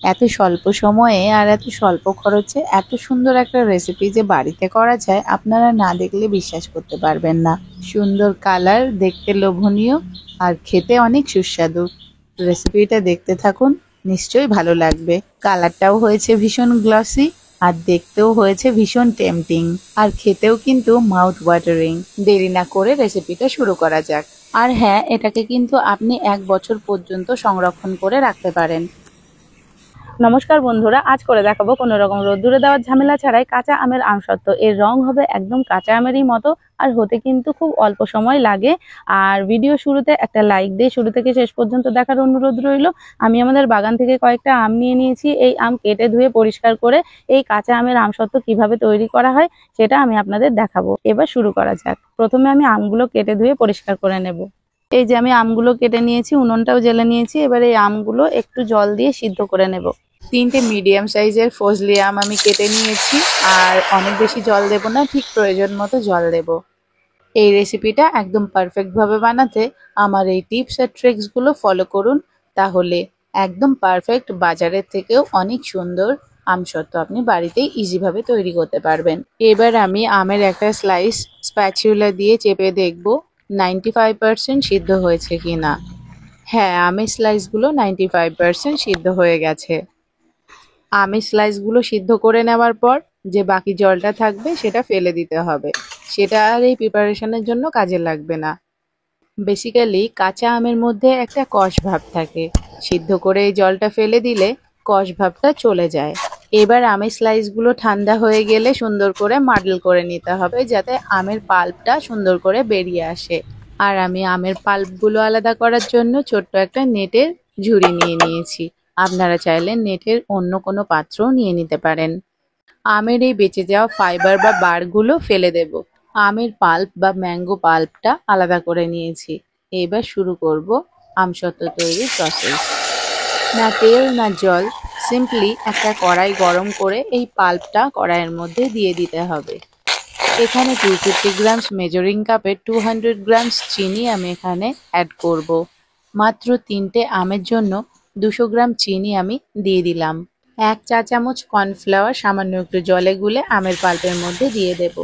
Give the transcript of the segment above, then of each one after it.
এত স্বল্প সময়ে আর এত স্বল্প খরচে এত সুন্দর একটা রেসিপি যে বাড়িতে করা যায় আপনারা না দেখলে বিশ্বাস করতে পারবেন না। সুন্দর কালার, দেখতে লোভনীয় আর খেতে অনেক সুস্বাদু। রেসিপিটা দেখতে থাকুন, নিশ্চয়ই ভালো লাগবে। কালারটাও হয়েছে ভীষণ গ্লসি আর দেখতেও হয়েছে ভীষণ টেম্পটিং আর খেতেও কিন্তু মাউথ ওয়াটারিং। দেরি না করে রেসিপিটা শুরু করা যাক। আর হ্যাঁ, এটাকে কিন্তু আপনি 1 বছর পর্যন্ত সংরক্ষণ করে রাখতে পারেন। নমস্কার বন্ধুরা, আজ করে দেখাবো কোনো রকম রোদ্দুরে দেওয়ার ঝামেলা ছাড়াই কাঁচা আমের আমসত্ত্ব। এর রং হবে একদম কাঁচা আমেরই মতো আর হতে কিন্তু খুব অল্প সময় লাগে। আর ভিডিও শুরুতে একটা লাইক দিয়ে শুরু থেকে শেষ পর্যন্ত দেখার অনুরোধ রইল। আমি আমাদের বাগান থেকে কয়েকটা আম নিয়ে নিয়েছি। এই আম কেটে ধুয়ে পরিষ্কার করে এই কাঁচা আমের আমসত্ত্ব কিভাবে তৈরি করা হয় সেটা আমি আপনাদের দেখাবো। এবার শুরু করা যাক। প্রথমে আমি আমগুলো কেটে ধুয়ে পরিষ্কার করে নেব। এই যে আমি আমগুলো কেটে নিয়েছি, উনুনটাও জ্বেলে নিয়েছি। এবার এই আমগুলো একটু জল দিয়ে সিদ্ধ করে নেব। 3টে মিডিয়াম সাইজের ফজলি আম আমি কেটে নিয়েছি আর অনেক বেশি জল দেব না, ঠিক প্রয়োজন মতো জল দেব। এই রেসিপিটা একদম পারফেক্ট ভাবে বানাতে আমার এই টিপস আর ট্রিক্সগুলো ফলো করুন, তাহলে একদম পারফেক্ট বাজারের থেকেও অনেক সুন্দর আমসত্ত্ব আপনি বাড়িতেই ইজিভাবে তৈরি করতে পারবেন। এবার আমি আমের একটা স্লাইস স্প্যাচুলা দিয়ে চেপে দেখব 95% সিদ্ধ হয়েছে কিনা। হ্যাঁ, আমের স্লাইসগুলো 95% সিদ্ধ হয়ে গেছে। আমের স্লাইসগুলো সিদ্ধ করে নেওয়ার পর যে বাকি জলটা থাকবে সেটা ফেলে দিতে হবে। সেটা আর এই প্রিপারেশনের জন্য কাজে লাগবে না। বেসিক্যালি কাঁচা আমের মধ্যে একটা কষ ভাব থাকে, সিদ্ধ করে এই জলটা ফেলে দিলে কষ ভাবটা চলে যায়। এবার আমের স্লাইসগুলো ঠান্ডা হয়ে গেলে সুন্দর করে মাডল করে নিতে হবে, যাতে আমের পাল্পটা সুন্দর করে বেরিয়ে আসে। আর আমি আমের পাল্পগুলো আলাদা করার জন্য ছোট্ট একটা নেটের ঝুড়ি নিয়ে নিয়েছি। আপনারা চাইলে নেটের অন্য কোনো পাত্রও নিয়ে নিতে পারেন। আমের এই বেঁচে যাওয়া ফাইবার বা বারগুলো ফেলে দেব। আমের পাল্প বা ম্যাঙ্গো পাল্পটা আলাদা করে নিয়েছি। এবার শুরু করব আমসত্ত্ব তৈরির প্রসেস। না তেল না জল, সিম্পলি একটা কড়াই গরম করে এই পাল্পটা কড়াইয়ের মধ্যে দিয়ে দিতে হবে। এখানে 250 গ্রামস মেজারিং কাপে 200 গ্রামস চিনি আমি এখানে অ্যাড করব। মাত্র 3টে আমের জন্য 200 গ্রাম চিনি আমি দিয়ে দিলাম। 1 চা চামচ কর্নফ্লাওয়ার সামান্য একটু জলে গুলে আমের পাল্পের মধ্যে দিয়ে দেব।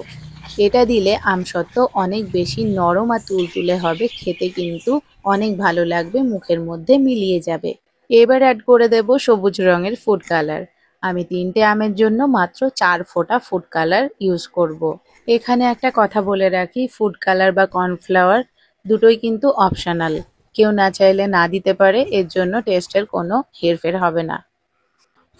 এটা দিলে আমসত্ত্ব অনেক বেশি নরম আর তুলতুলে হবে, খেতে কিন্তু অনেক ভালো লাগবে, মুখের মধ্যে মিলিয়ে যাবে। এবার অ্যাড করে দেব সবুজ রঙের ফুড কালার। আমি 3টে আমের জন্য মাত্র 4 ফোঁটা ফুড কালার ইউজ করব। এখানে একটা কথা বলে রাখি, ফুড কালার বা কর্নফ্লাওয়ার দুটোই কিন্তু অপশনাল। কেউ না চাইলে না দিতে পারে, এর জন্য টেস্টের কোনো হেরফের হবে না।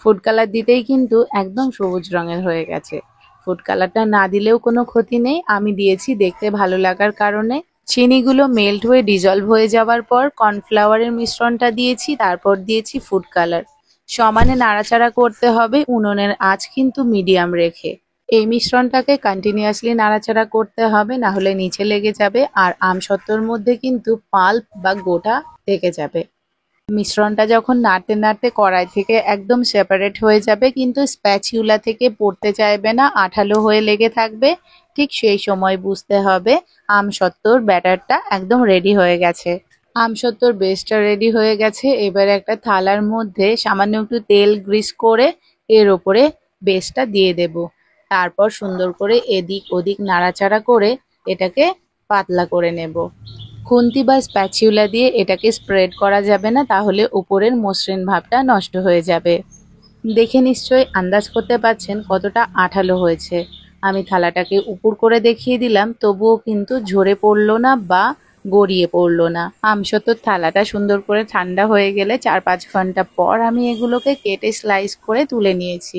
ফুড কালার দিতেই কিন্তু একদম সবুজ রঙের হয়ে গেছে। ফুড কালারটা না দিলেও কোনো ক্ষতি নেই, আমি দিয়েছি দেখতে ভালো লাগার কারণে। চিনিগুলো মেল্ট হয়ে ডিজলভ হয়ে যাওয়ার পর কর্নফ্লাওয়ারের মিশ্রণটা দিয়েছি, তারপর দিয়েছি ফুড কালার। সমানে নাড়াচাড়া করতে হবে, উনুনের আঁচ কিন্তু মিডিয়াম রেখে। এই মিশ্রণটাকে কন্টিনিউয়াসলি নাড়াচাড়া করতে হবে, না হলে নিচে লেগে যাবে আর আমসত্ত্বর মধ্যে কিন্তু পাল্প বা গোটা থেকে যাবে। মিশ্রণটা যখন নাড়তে নাড়তে কড়াই থেকে একদম সেপারেট হয়ে যাবে, কিন্তু স্প্যাচুলা থেকে পড়তে চাইবে না, আঠালো হয়ে লেগে থাকবে, ঠিক সেই সময় বুঝতে হবে আমসত্ত্বর ব্যাটারটা একদম রেডি হয়ে গেছে। আমসত্ত্বর বেসটা রেডি হয়ে গেছে। এবার একটা থালার মধ্যে সামান্য একটু তেল গ্রিস করে এর ওপরে বেসটা দিয়ে দেব। তারপর সুন্দর করে এদিক ওদিক নাড়াচাড়া করে এটাকে পাতলা করে নেব। খুন্তি বা স্প্যাচুলা দিয়ে এটাকে স্প্রেড করা যাবে না, তাহলে উপরের মসৃণ ভাবটা নষ্ট হয়ে যাবে। দেখে নিশ্চয়ই আন্দাজ করতে পারছেন কতটা আঠালো হয়েছে। আমি থালাটাকে উপর করে দেখিয়ে দিলাম, তবুও কিন্তু ঝরে পড়লো না বা গড়িয়ে পড়লো না। আমসত্ত্বর থালাটা সুন্দর করে ঠান্ডা হয়ে গেলে 4-5 ঘন্টা পর আমি এগুলোকে কেটে স্লাইস করে তুলে নিয়েছি।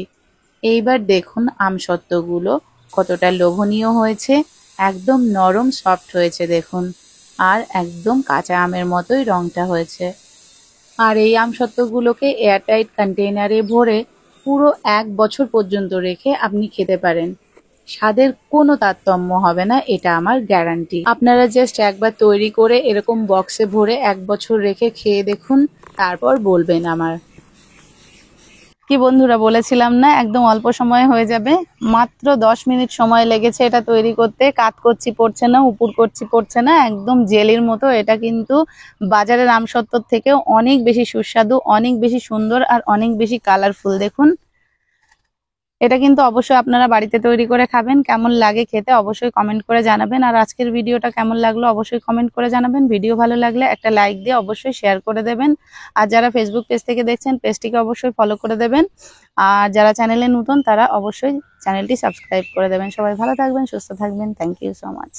এইবার দেখুন আমসত্ত্বগুলো কতটা লোভনীয় হয়েছে, একদম নরম সফট হয়েছে দেখুন, আর একদম কাঁচা আমের মতোই রংটা হয়েছে। আর এই আমসত্ত্বগুলোকে এয়ারটাইট কন্টেইনারে ভরে পুরো 1 বছর পর্যন্ত রেখে আপনি খেতে পারেন। স্বাদের কোনো তারতম্য হবে না, এটা আমার গ্যারান্টি। আপনারা জাস্ট একবার তৈরি করে এরকম বক্সে ভরে 1 বছর রেখে খেয়ে দেখুন, তারপর বলবেন আমার। কি বন্ধুরা, বলেছিলাম না একদম অল্প সময়ে হয়ে যাবে। মাত্র 10 মিনিট সময় লেগেছে এটা তৈরি করতে। কাত করছি পড়ছে না, উপর করছি পড়ছে না, একদম জেলির মতো। এটা কিন্তু বাজারের আমসত্ত্বর থেকেও অনেক বেশি সুস্বাদু, অনেক বেশি সুন্দর আর অনেক বেশি কালারফুল। দেখুন, এটা কিন্তু অবশ্যই আপনারা বাড়িতে তৈরি করে খাবেন। কেমন লাগে খেতে অবশ্যই কমেন্ট করে জানাবেন। আর আজকের ভিডিওটা কেমন লাগলো অবশ্যই কমেন্ট করে জানাবেন। ভিডিও ভালো লাগলে একটা লাইক দিয়ে অবশ্যই শেয়ার করে দেবেন। আর যারা ফেসবুক পেজ থেকে দেখছেন পেজটিকে অবশ্যই ফলো করে দেবেন। আর যারা চ্যানেলে নতুন তারা অবশ্যই চ্যানেলটি সাবস্ক্রাইব করে দেবেন। সবাই ভালো থাকবেন, সুস্থ থাকবেন। Thank you so much.